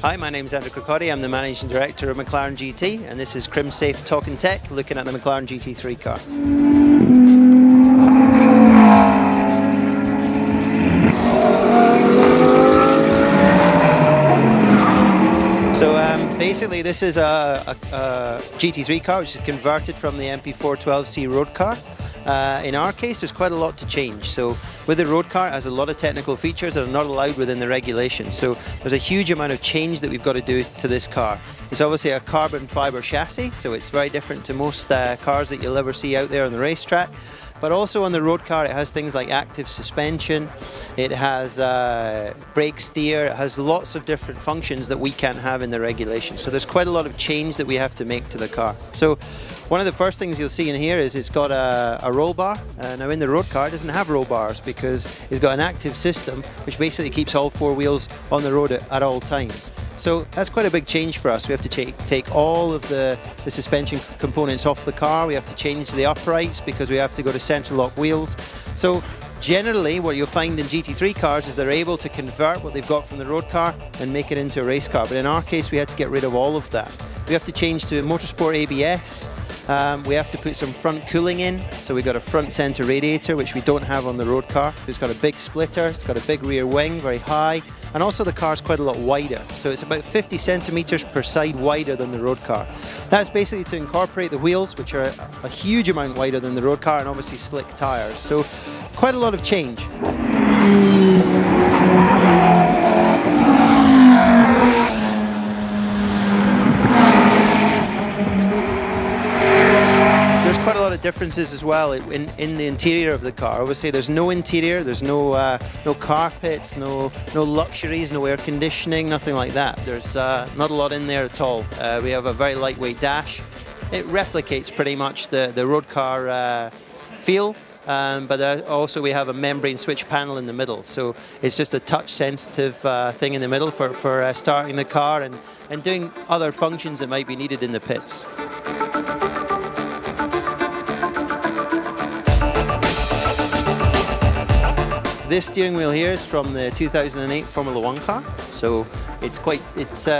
Hi, my name is Kirkaldy. I'm the Managing Director of McLaren GT, and this is Crimsafe Talking Tech, looking at the McLaren GT3 car. So basically this is a GT3 car which is converted from the MP4-12C road car. In our case, there's quite a lot to change. So with the road car, it has a lot of technical features that are not allowed within the regulations. So there's a huge amount of change that we've got to do to this car. It's obviously a carbon fibre chassis, so it's very different to most cars that you'll ever see out there on the racetrack. But also on the road car, it has things like active suspension, it has brake steer, it has lots of different functions that we can't have in the regulations. So there's quite a lot of change that we have to make to the car. So one of the first things you'll see in here is it's got a roll bar. Now in the road car, it doesn't have roll bars because it's got an active system which basically keeps all four wheels on the road at all times. So that's quite a big change for us. We have to take all of the suspension components off the car. We have to change the uprights because we have to go to center lock wheels. So generally what you'll find in GT3 cars is they're able to convert what they've got from the road car and make it into a race car. But in our case, we had to get rid of all of that. We have to change to motorsport ABS. We have to put some front cooling in, so we've got a front center radiator which we don't have on the road car. It's got a big splitter, it's got a big rear wing, very high, and also the car's quite a lot wider, so it's about 50 centimeters per side wider than the road car. That's basically to incorporate the wheels, which are a huge amount wider than the road car, and obviously slick tires, so quite a lot of change. There's quite a lot of differences as well in the interior of the car. Obviously there's no interior, there's no carpets, no luxuries, no air conditioning, nothing like that. There's not a lot in there at all. We have a very lightweight dash. It replicates pretty much the road car feel, but also we have a membrane switch panel in the middle. So it's just a touch sensitive thing in the middle for starting the car and doing other functions that might be needed in the pits. This steering wheel here is from the 2008 Formula 1 car, so it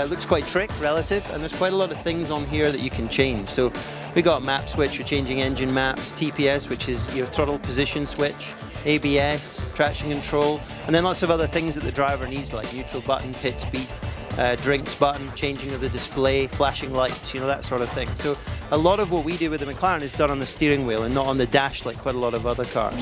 looks quite trick relative, and there's quite a lot of things on here that you can change. So we got a map switch for changing engine maps, TPS, which is your throttle position switch, ABS, traction control, and then lots of other things that the driver needs, like neutral button, pit speed, drinks button, changing of the display, flashing lights, that sort of thing. So a lot of what we do with the McLaren is done on the steering wheel and not on the dash like quite a lot of other cars.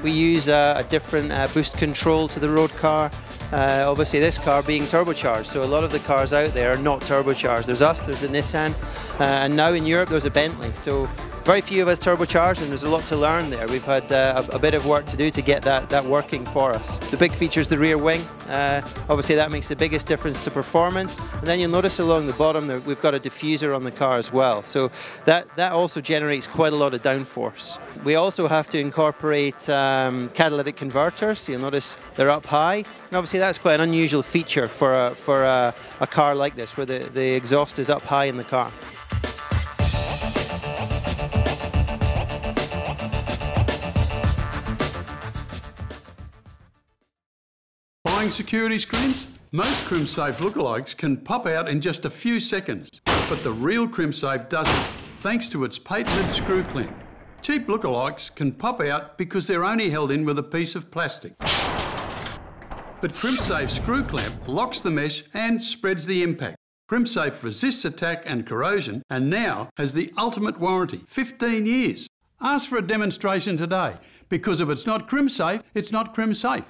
We use a different boost control to the road car. Obviously this car being turbocharged, so a lot of the cars out there are not turbocharged. There's us, there's the Nissan, and now in Europe there's a Bentley. So very few of us turbocharged, and there's a lot to learn there. We've had a bit of work to do to get that working for us. The big feature is the rear wing. Obviously that makes the biggest difference to performance. And then you'll notice along the bottom there, we've got a diffuser on the car as well. So that also generates quite a lot of downforce. We also have to incorporate catalytic converters. So you'll notice they're up high. And obviously that's quite an unusual feature for a car like this, where the exhaust is up high in the car. Buying security screens? Most Crimsafe lookalikes can pop out in just a few seconds, but the real Crimsafe doesn't, thanks to its patented screw clamp. Cheap lookalikes can pop out because they're only held in with a piece of plastic. But Crimsafe screw clamp locks the mesh and spreads the impact. Crimsafe resists attack and corrosion, and now has the ultimate warranty, 15 years. Ask for a demonstration today, because if it's not Crimsafe, it's not Crimsafe.